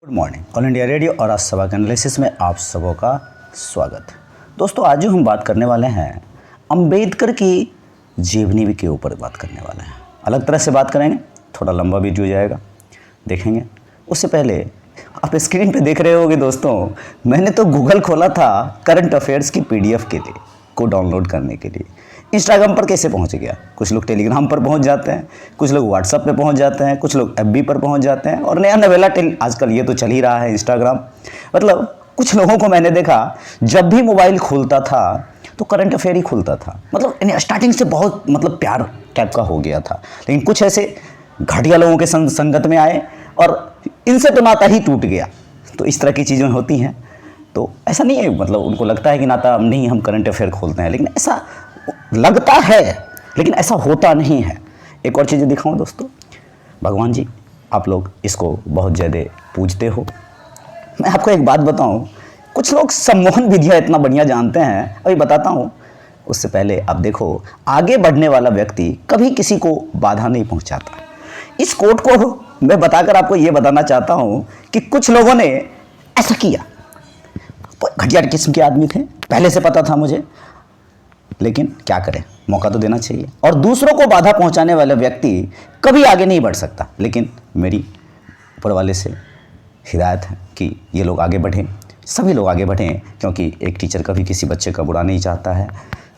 Good morning, all India radio और आज सभा के एनालिसिस में आप सबों का स्वागत। दोस्तों, आज जो हम बात करने वाले हैं अंबेडकर की जीवनी के ऊपर बात करने वाले हैं। अलग तरह से बात करेंगे, थोड़ा लंबा वीडियो हो जाएगा, देखेंगे। उससे पहले आप स्क्रीन पे देख रहे होंगे दोस्तों, मैंने तो गूगल खोला था करंट अफेयर्स की पीडीएफ के लिए को डाउनलोड करने के लिए। इंस्टाग्राम पर कैसे पहुंच गया? कुछ लोग टेलीग्राम पर पहुंच जाते हैं, कुछ लोग व्हाट्सएप पे पहुंच जाते हैं, कुछ लोग एफबी पर पहुंच जाते हैं और नया नवेला आजकल ये तो चल ही रहा है इंस्टाग्राम। मतलब कुछ लोगों को मैंने देखा जब भी मोबाइल खुलता था तो करंट अफेयर ही खुलता था। मतलब स्टार्टिंग से बहुत प्यार टाइप का हो गया था, लेकिन कुछ ऐसे घटिया लोगों के संगत में आए और इनसे तो नाता ही टूट गया। तो इस तरह की चीज़ें होती हैं। तो ऐसा नहीं है, उनको लगता है कि नाता नहीं, हम करंट अफेयर खोलते हैं, लेकिन ऐसा लगता है, लेकिन ऐसा होता नहीं है। एक और चीज़ें दिखाऊं दोस्तों, भगवान जी आप लोग इसको बहुत ज़्यादा पूजते हो। मैं आपको एक बात बताऊं, कुछ लोग सम्मोहन विधियाँ इतना बढ़िया जानते हैं, अभी बताता हूं। उससे पहले आप देखो, आगे बढ़ने वाला व्यक्ति कभी किसी को बाधा नहीं पहुंचाता। इस कोट को मैं बताकर आपको ये बताना चाहता हूं कि कुछ लोगों ने ऐसा किया, घटिया किस्म के आदमी थे, पहले से पता था मुझे, लेकिन क्या करें, मौका तो देना चाहिए। और दूसरों को बाधा पहुंचाने वाला व्यक्ति कभी आगे नहीं बढ़ सकता। लेकिन मेरी ऊपर वाले से हिदायत है कि ये लोग आगे बढ़ें, सभी लोग आगे बढ़ें, क्योंकि एक टीचर कभी किसी बच्चे का बुरा नहीं चाहता है।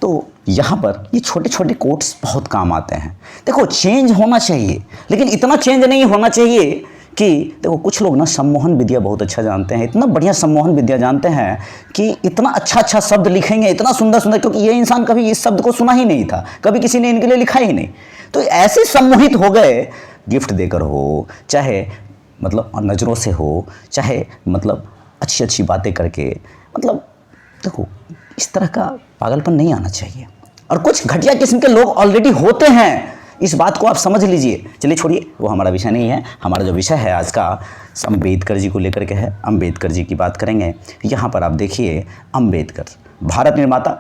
तो यहाँ पर ये छोटे छोटे कोट्स बहुत काम आते हैं। देखो, चेंज होना चाहिए, लेकिन इतना चेंज नहीं होना चाहिए कि देखो, कुछ लोग ना सम्मोहन विद्या बहुत अच्छा जानते हैं, इतना बढ़िया सम्मोहन विद्या जानते हैं कि इतना अच्छा अच्छा शब्द लिखेंगे, इतना सुंदर सुंदर, क्योंकि ये इंसान कभी इस शब्द को सुना ही नहीं था, कभी किसी ने इनके लिए लिखा ही नहीं। तो ऐसे सम्मोहित हो गए, गिफ्ट देकर हो, चाहे नज़रों से हो, चाहे अच्छी अच्छी बातें करके। देखो, इस तरह का पागलपन नहीं आना चाहिए। और कुछ घटिया किस्म के लोग ऑलरेडी होते हैं, इस बात को आप समझ लीजिए। चलिए छोड़िए, वो हमारा विषय नहीं है। हमारा जो विषय है आज का अंबेडकर जी को लेकर के है। अंबेडकर जी की बात करेंगे। यहाँ पर आप देखिए, अंबेडकर भारत निर्माता,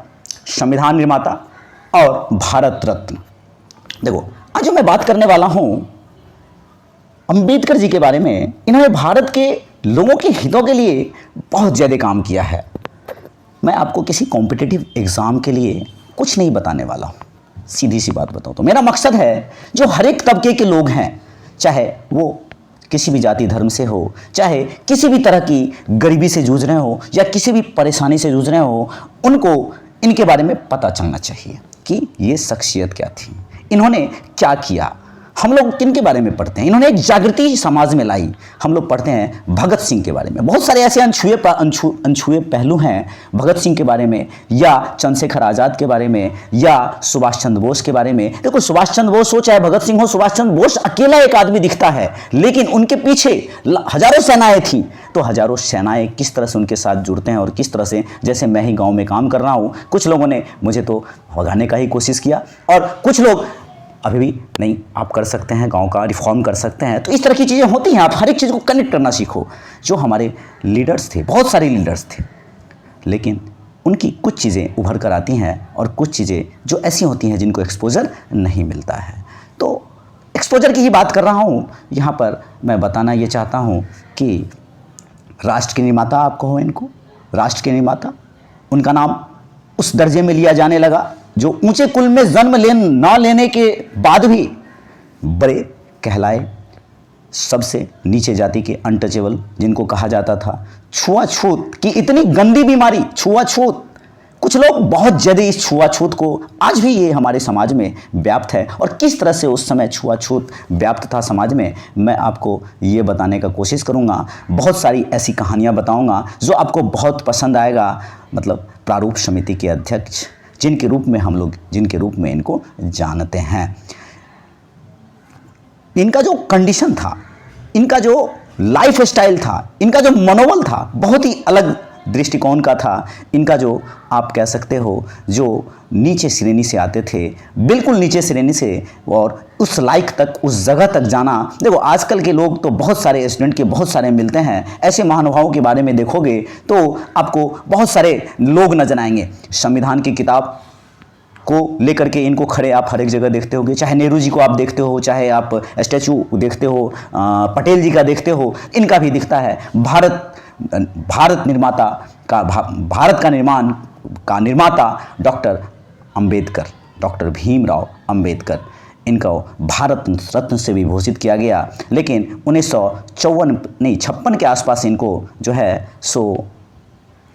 संविधान निर्माता और भारत रत्न। देखो, आज जो मैं बात करने वाला हूँ अंबेडकर जी के बारे में, इन्होंने भारत के लोगों के हितों के लिए बहुत ज़्यादा काम किया है। मैं आपको किसी कॉम्पिटिटिव एग्ज़ाम के लिए कुछ नहीं बताने वाला हूँ, सीधी सी बात बताऊँ तो मेरा मकसद है जो हर एक तबके के लोग हैं, चाहे वो किसी भी जाति धर्म से हो, चाहे किसी भी तरह की गरीबी से जूझ रहे हो या किसी भी परेशानी से जूझ रहे हो, उनको इनके बारे में पता चलना चाहिए कि ये शख्सियत क्या थी, इन्होंने क्या किया। हम लोग किन के बारे में पढ़ते हैं? इन्होंने एक जागृति समाज में लाई। हम लोग पढ़ते हैं भगत सिंह के बारे में, बहुत सारे ऐसे अनछुए पहलू हैं भगत सिंह के बारे में, या चंद्रशेखर आज़ाद के बारे में, या सुभाष चंद्र बोस के बारे में। देखो, सुभाष चंद्र बोस हो चाहे भगत सिंह हो, सुभाष चंद्र बोस अकेला एक आदमी दिखता है, लेकिन उनके पीछे हजारों सेनाएं थी। तो हजारों सेनाएं किस तरह से उनके साथ जुड़ते हैं और किस तरह से, जैसे मैं ही गाँव में काम कर रहा हूँ, कुछ लोगों ने मुझे तो भगाने का ही कोशिश किया और कुछ लोग अभी भी नहीं, आप कर सकते हैं, गांव का रिफॉर्म कर सकते हैं। तो इस तरह की चीज़ें होती हैं। आप हर एक चीज़ को कनेक्ट करना सीखो। जो हमारे लीडर्स थे, बहुत सारे लीडर्स थे, लेकिन उनकी कुछ चीज़ें उभर कर आती हैं और कुछ चीज़ें जो ऐसी होती हैं जिनको एक्सपोजर नहीं मिलता है। तो एक्सपोजर की ही बात कर रहा हूँ। यहाँ पर मैं बताना ये चाहता हूँ कि राष्ट्र के निर्माता आप कहो इनको, राष्ट्र के निर्माता, उनका नाम उस दर्जे में लिया जाने लगा जो ऊंचे कुल में जन्म ना लेने के बाद भी बड़े कहलाए, सबसे नीचे जाति के अनटचेबल, जिनको कहा जाता था छुआछूत की इतनी गंदी बीमारी, छुआछूत। कुछ लोग बहुत ज़्यादा इस छुआछूत को, आज भी ये हमारे समाज में व्याप्त है, और किस तरह से उस समय छुआछूत व्याप्त था समाज में, मैं आपको ये बताने का कोशिश करूँगा। बहुत सारी ऐसी कहानियाँ बताऊँगा जो आपको बहुत पसंद आएगा। प्रारूप समिति के अध्यक्ष, जिनके रूप में इनको जानते हैं, इनका जो कंडीशन था, इनका जो लाइफ स्टाइल था, इनका जो मनोबल था, बहुत ही अलग दृष्टिकोण का था। इनका जो आप कह सकते हो, जो नीचे श्रेणी से आते थे, बिल्कुल नीचे श्रेणी से, और उस लायक तक, उस जगह तक जाना। देखो, आजकल के लोग तो बहुत सारे स्टूडेंट के बहुत सारे मिलते हैं, ऐसे महानुभावों के बारे में देखोगे तो आपको बहुत सारे लोग नजर आएंगे। संविधान की किताब को लेकर के इनको खड़े आप हर एक जगह देखते होंगे, चाहे नेहरू जी को आप देखते हो, चाहे आप स्टैचू देखते हो, पटेल जी का देखते हो, इनका भी दिखता है। भारत निर्माता का भारत का निर्माण का निर्माता डॉक्टर अंबेडकर, डॉक्टर भीमराव अंबेडकर, इनको भारत रत्न से भी भूषित किया गया। लेकिन 56 के आसपास इनको जो है सो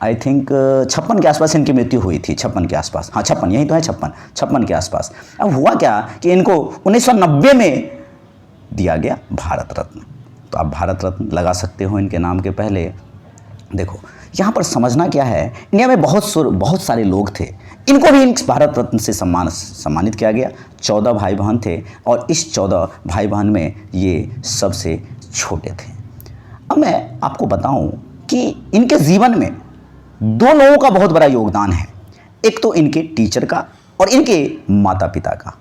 आई थिंक 56 के आसपास इनकी मृत्यु हुई थी। 56 के आसपास, हाँ 56, यही तो है 56 के आसपास। अब हुआ क्या कि इनको 1990 में दिया गया भारत रत्न। तो आप भारत रत्न लगा सकते हो इनके नाम के पहले। देखो यहाँ पर समझना क्या है, इंडिया में बहुत सारे लोग थे, इनको भी भारत रत्न से सम्मानित किया गया। 14 भाई बहन थे और इस 14 भाई बहन में ये सबसे छोटे थे। अब मैं आपको बताऊं कि इनके जीवन में 2 लोगों का बहुत बड़ा योगदान है। एक तो इनके टीचर का और इनके माता पिता का।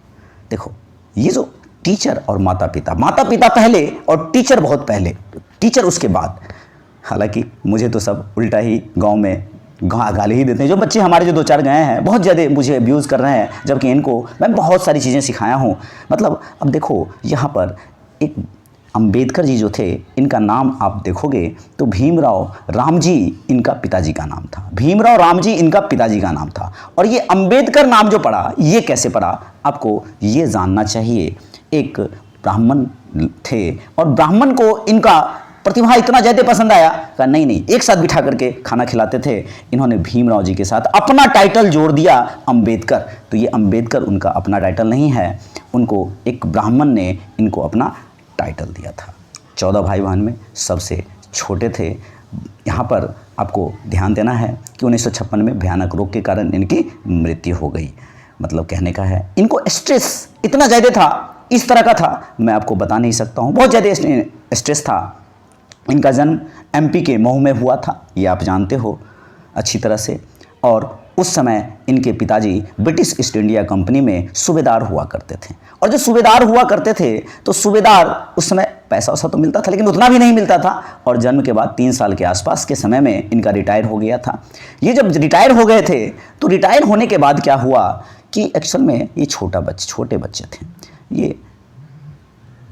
देखो ये जो टीचर और माता पिता पहले और टीचर बहुत पहले, टीचर उसके बाद। हालांकि मुझे तो सब उल्टा ही गांव में गाली ही देते हैं। जो बच्चे हमारे जो 2-4 गए हैं बहुत ज़्यादा मुझे अब्यूज़ कर रहे हैं, जबकि इनको मैं बहुत सारी चीज़ें सिखाया हूँ। मतलब अब देखो यहाँ पर एक अंबेडकर जी जो थे, इनका नाम आप देखोगे तो भीमराव रामजी इनका पिताजी का नाम था। भीमराव रामजी इनका पिताजी का नाम था। और ये अंबेडकर नाम जो पड़ा, ये कैसे पड़ा आपको ये जानना चाहिए। एक ब्राह्मण थे और ब्राह्मण को इनका प्रतिभा इतना ज़्यादा पसंद आया कि नहीं, एक साथ बिठा करके खाना खिलाते थे। इन्होंने भीमराव जी के साथ अपना टाइटल जोड़ दिया अंबेडकर। तो ये अंबेडकर उनका अपना टाइटल नहीं है, उनको एक ब्राह्मण ने इनको अपना टाइटल दिया था। 14 भाई बहन में सबसे छोटे थे। यहाँ पर आपको ध्यान देना है कि 1956 में भयानक रोग के कारण इनकी मृत्यु हो गई। मतलब कहने का है इनको स्ट्रेस इतना ज़्यादा था, इस तरह का था मैं आपको बता नहीं सकता हूँ, बहुत ज़्यादा स्ट्रेस था। इनका जन्म एमपी के मऊ में हुआ था, ये आप जानते हो अच्छी तरह से। और उस समय इनके पिताजी ब्रिटिश ईस्ट इंडिया कंपनी में सूबेदार हुआ करते थे। और जो सूबेदार हुआ करते थे तो सूबेदार उस समय पैसा वैसा तो मिलता था, लेकिन उतना भी नहीं मिलता था। और जन्म के बाद 3 साल के आसपास के समय में इनका रिटायर हो गया था। ये जब रिटायर हो गए थे तो रिटायर होने के बाद क्या हुआ कि एक्चुअल में ये छोटे बच्चे थे। ये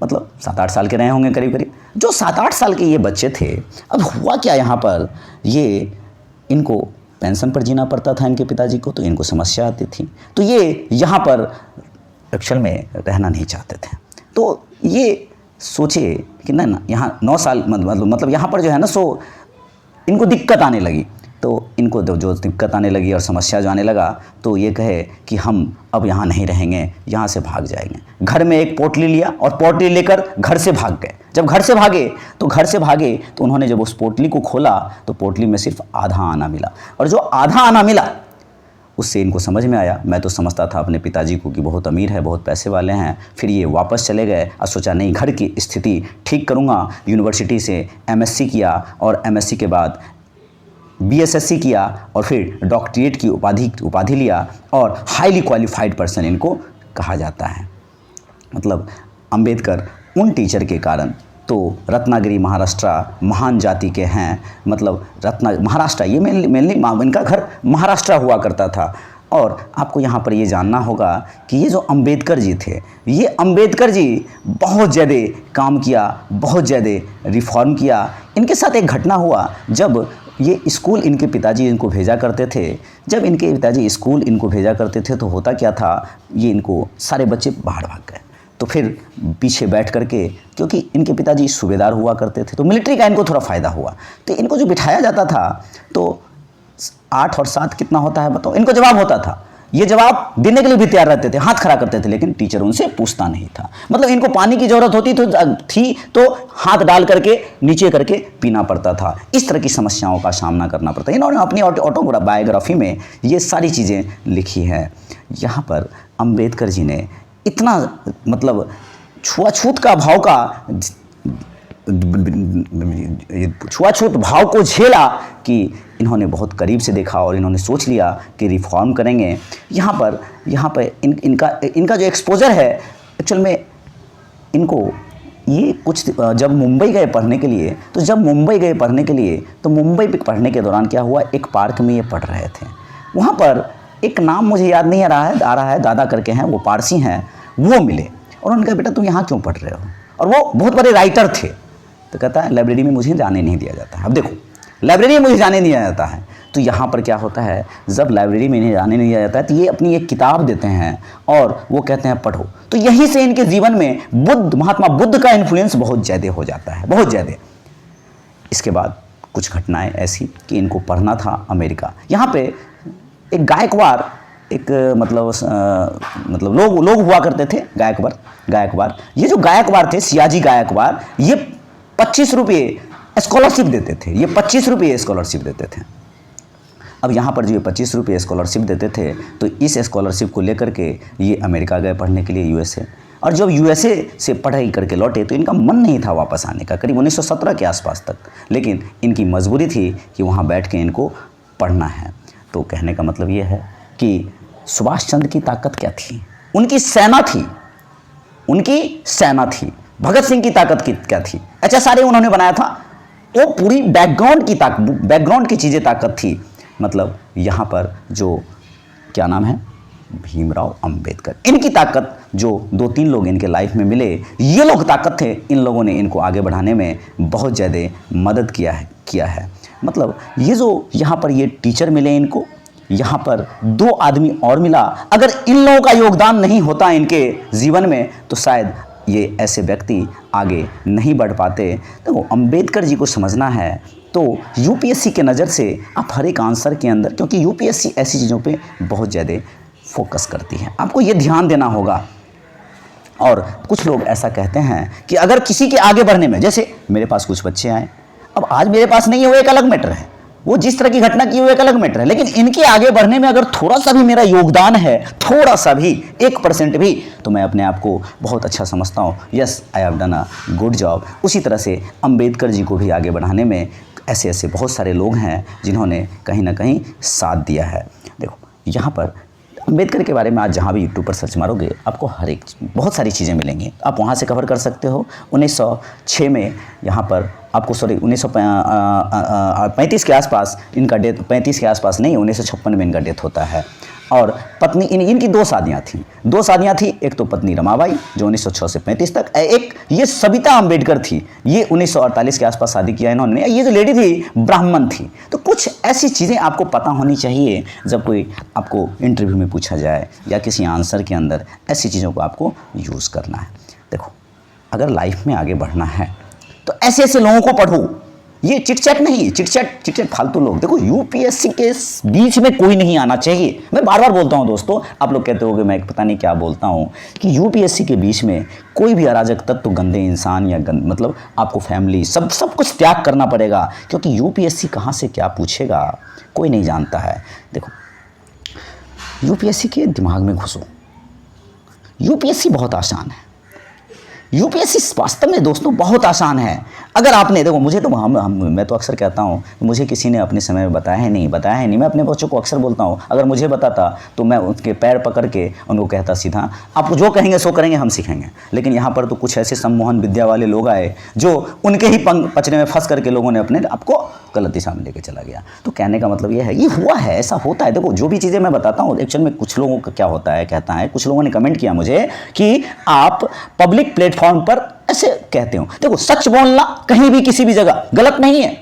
मतलब 7-8 साल के रहे होंगे करीब। जो 7-8 साल के ये बच्चे थे, अब हुआ क्या यहाँ पर, ये इनको पेंशन पर जीना पड़ता था इनके पिताजी को, तो इनको समस्या आती थी। तो ये यहाँ पर एक्चुअल में रहना नहीं चाहते थे। तो ये सोचे कि ना यहाँ 9 साल मतलब यहाँ पर जो है ना सो इनको दिक्कत आने लगी। तो इनको जो दिक्कत आने लगी और समस्या जो आने लगा तो ये कहे कि हम अब यहाँ नहीं रहेंगे, यहाँ से भाग जाएंगे। घर में एक पोटली लिया और पोटली लेकर घर से भाग गए। जब घर से भागे तो उन्होंने जब उस पोटली को खोला तो पोटली में सिर्फ आधा आना मिला। और जो आधा आना मिला उससे इनको समझ में आया, मैं तो समझता था अपने पिताजी को कि बहुत अमीर है, बहुत पैसे वाले हैं। फिर ये वापस चले गए और सोचा नहीं, घर की स्थिति ठीक करूँगा। यूनिवर्सिटी से एमएससी किया और एमएससी के बाद बीएसएससी किया और फिर डॉक्टरेट की उपाधि लिया और हाईली क्वालिफाइड पर्सन इनको कहा जाता है। मतलब अंबेडकर उन टीचर के कारण तो रत्नागिरी महाराष्ट्र महान जाति के हैं। मतलब महाराष्ट्र ये मेनली इनका घर महाराष्ट्र हुआ करता था। और आपको यहाँ पर ये जानना होगा कि ये जो अंबेडकर जी थे, ये अंबेडकर जी बहुत ज़्यादा काम किया, बहुत ज़्यादा रिफॉर्म किया। इनके साथ एक घटना हुआ, जब ये स्कूल इनके पिताजी इनको भेजा करते थे। जब इनके पिताजी स्कूल इनको भेजा करते थे तो होता क्या था, ये इनको सारे बच्चे बाहर भाग गए। तो फिर पीछे बैठ करके, क्योंकि इनके पिताजी सूबेदार हुआ करते थे तो मिलिट्री का इनको थोड़ा फ़ायदा हुआ। तो इनको जो बिठाया जाता था तो 8 और 7 कितना होता है बताओ, इनको जवाब होता था। ये जवाब देने के लिए भी तैयार रहते थे, हाथ खड़ा करते थे, लेकिन टीचर उनसे पूछता नहीं था। मतलब इनको पानी की ज़रूरत होती थी तो हाथ डाल करके नीचे करके पीना पड़ता था। इस तरह की समस्याओं का सामना करना पड़ता है। इन्होंने अपनी ऑटोबायोग्राफी में ये सारी चीज़ें लिखी हैं। यहाँ पर अंबेडकर जी ने इतना मतलब छुआछूत भाव को झेला कि इन्होंने बहुत करीब से देखा और इन्होंने सोच लिया कि रिफॉर्म करेंगे। यहाँ पर इनका जो एक्सपोजर है एक्चुअल में इनको ये कुछ जब मुंबई गए पढ़ने के लिए तो मुंबई पे पढ़ने के दौरान क्या हुआ, एक पार्क में ये पढ़ रहे थे। वहाँ पर एक नाम मुझे याद नहीं आ रहा है, दादा करके हैं, वो पारसी हैं, वो मिले और उन्होंने कहा बेटा तुम यहाँ क्यों पढ़ रहे हो, और वो बहुत बड़े राइटर थे। तो कहता है लाइब्रेरी में मुझे जाने नहीं दिया जाता है। अब देखो, लाइब्रेरी में मुझे जाने नहीं दिया जाता है, तो यहाँ पर क्या होता है, जब लाइब्रेरी में इन्हें जाने नहीं दिया जाता है तो ये अपनी एक किताब देते हैं और वो कहते हैं पढ़ो। तो यहीं से इनके जीवन में महात्मा बुद्ध का इन्फ्लुएंस बहुत ज़्यादा हो जाता है, बहुत ज़्यादा। इसके बाद कुछ घटनाएं ऐसी कि इनको पढ़ना था अमेरिका। यहाँ पे एक गायकवाड़, एक मतलब लोग हुआ करते थे, गायकवाड़। ये जो गायकवाड़ थे, सियाजी गायकवाड़, ये 25 रुपये स्कॉलरशिप देते थे। ये 25 रुपये स्कॉलरशिप देते थे। अब यहाँ पर जो ये 25 रुपये स्कॉलरशिप देते थे, तो इस स्कॉलरशिप को लेकर के ये अमेरिका गए पढ़ने के लिए, यूएसए। और जब यूएसए से पढ़ाई करके लौटे तो इनका मन नहीं था वापस आने का, करीब 1917 के आसपास तक। लेकिन इनकी मजबूरी थी कि वहाँ बैठ के इनको पढ़ना है। तो कहने का मतलब ये है कि सुभाष चंद्र की ताकत क्या थी, उनकी सेना थी। भगत सिंह की ताकत क्या थी, अच्छा सारे उन्होंने बनाया था। वो पूरी बैकग्राउंड की चीज़ें ताकत थी। मतलब यहाँ पर जो क्या नाम है, भीमराव अंबेडकर, इनकी ताकत, जो 2-3 लोग इनके लाइफ में मिले, ये लोग ताकत थे। इन लोगों ने इनको आगे बढ़ाने में बहुत ज़्यादा मदद किया है। मतलब ये जो यहाँ पर ये टीचर मिले इनको, यहाँ पर 2 आदमी और मिला। अगर इन लोगों का योगदान नहीं होता इनके जीवन में तो शायद ये ऐसे व्यक्ति आगे नहीं बढ़ पाते। तो अंबेडकर जी को समझना है तो यूपीएससी के नज़र से आप हर एक आंसर के अंदर, क्योंकि यूपीएससी ऐसी चीज़ों पे बहुत ज़्यादा फोकस करती है, आपको ये ध्यान देना होगा। और कुछ लोग ऐसा कहते हैं कि अगर किसी के आगे बढ़ने में, जैसे मेरे पास कुछ बच्चे आए, अब आज मेरे पास नहीं है वो एक अलग मैटर है, वो जिस तरह की घटना की वो एक अलग मैटर है, लेकिन इनके आगे बढ़ने में अगर थोड़ा सा भी मेरा योगदान है, थोड़ा सा भी, 1% भी, तो मैं अपने आप को बहुत अच्छा समझता हूँ। Yes, I have done a good job. उसी तरह से अंबेडकर जी को भी आगे बढ़ाने में ऐसे बहुत सारे लोग हैं जिन्होंने कहीं ना कहीं साथ दिया है। देखो यहाँ पर अंबेडकर के बारे में आज जहाँ भी यूट्यूब पर सर्च मारोगे आपको बहुत सारी चीज़ें मिलेंगी, आप वहाँ से कवर कर सकते हो। 1906 में यहाँ पर आपको 1935 के आसपास इनका डेथ, 35 के आसपास नहीं, 1956 में इनका डेथ होता है। और पत्नी इनकी 2 शादियाँ थी। एक तो पत्नी रमाबाई जो 1906 से 35 तक, एक ये सविता अंबेडकर थी, ये 1948 के आसपास शादी किया इन्होंने। ये जो लेडी थी ब्राह्मण थी। तो कुछ ऐसी चीज़ें आपको पता होनी चाहिए जब कोई आपको इंटरव्यू में पूछा जाए या किसी आंसर के अंदर, ऐसी चीज़ों को आपको यूज़ करना है। देखो अगर लाइफ में आगे बढ़ना है तो ऐसे लोगों को पढ़ो, ये चिटचैट नहीं, चिटचैट फालतू लोग। देखो यूपीएससी के बीच में कोई नहीं आना चाहिए। मैं बार बार बोलता हूँ दोस्तों, आप लोग कहते होगे मैं पता नहीं क्या बोलता हूँ, कि यूपीएससी के बीच में कोई भी अराजक तत्व, गंदे इंसान या मतलब आपको फैमिली सब कुछ त्याग करना पड़ेगा, क्योंकि यूपीएससी कहाँ से क्या पूछेगा कोई नहीं जानता है। देखो यूपीएससी के दिमाग में घुसो, यूपीएससी बहुत आसान है। यूपीएससी वास्तव में दोस्तों बहुत आसान है। अगर आपने, देखो मुझे तो मैं तो अक्सर कहता हूँ, मुझे किसी ने अपने समय में बताया है नहीं। मैं अपने बच्चों को अक्सर बोलता हूँ, अगर मुझे बताता तो मैं उसके पैर पकड़ के उनको कहता सीधा, आप जो कहेंगे सो करेंगे, हम सीखेंगे। लेकिन यहाँ पर तो कुछ ऐसे सम्मोहन विद्या वाले लोग आए जो उनके ही पचने में फंस करके लोगों ने अपने आपको गलत दिशा में लेके चला गया। तो कहने का मतलब ये है, ये हुआ है, ऐसा होता है। देखो जो भी चीज़ें मैं बताता हूँ एक्चुअल में कुछ लोगों का क्या होता है, कहता है, कुछ लोगों ने कमेंट किया मुझे कि आप पब्लिक प्लेटफॉर्म पर ऐसे कहते हो। देखो सच बोलना कहीं भी किसी भी जगह गलत नहीं है,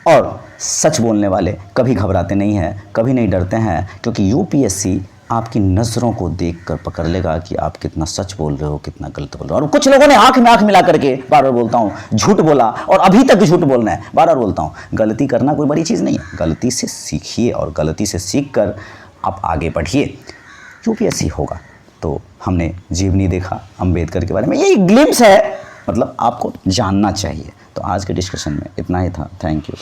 और सच बोलने वाले कभी घबराते नहीं हैं, कभी नहीं डरते हैं, क्योंकि यूपीएससी आपकी नज़रों को देखकर पकड़ लेगा कि आप कितना सच बोल रहे हो, कितना गलत बोल रहे हो। और कुछ लोगों ने आंख में आंख मिला करके, बार बार बोलता हूँ, झूठ बोला और अभी तक झूठ बोलना है। बार बार बोलता हूँ, गलती करना कोई बड़ी चीज़ नहीं है, गलती से सीखिए और गलती से सीख कर आप आगे बढ़िए। यूपीएससी होगा। तो हमने जीवनी देखा अंबेडकर के बारे में, ये ग्लिम्स है, मतलब आपको जानना चाहिए। तो आज के डिस्कशन में इतना ही था। Thank you.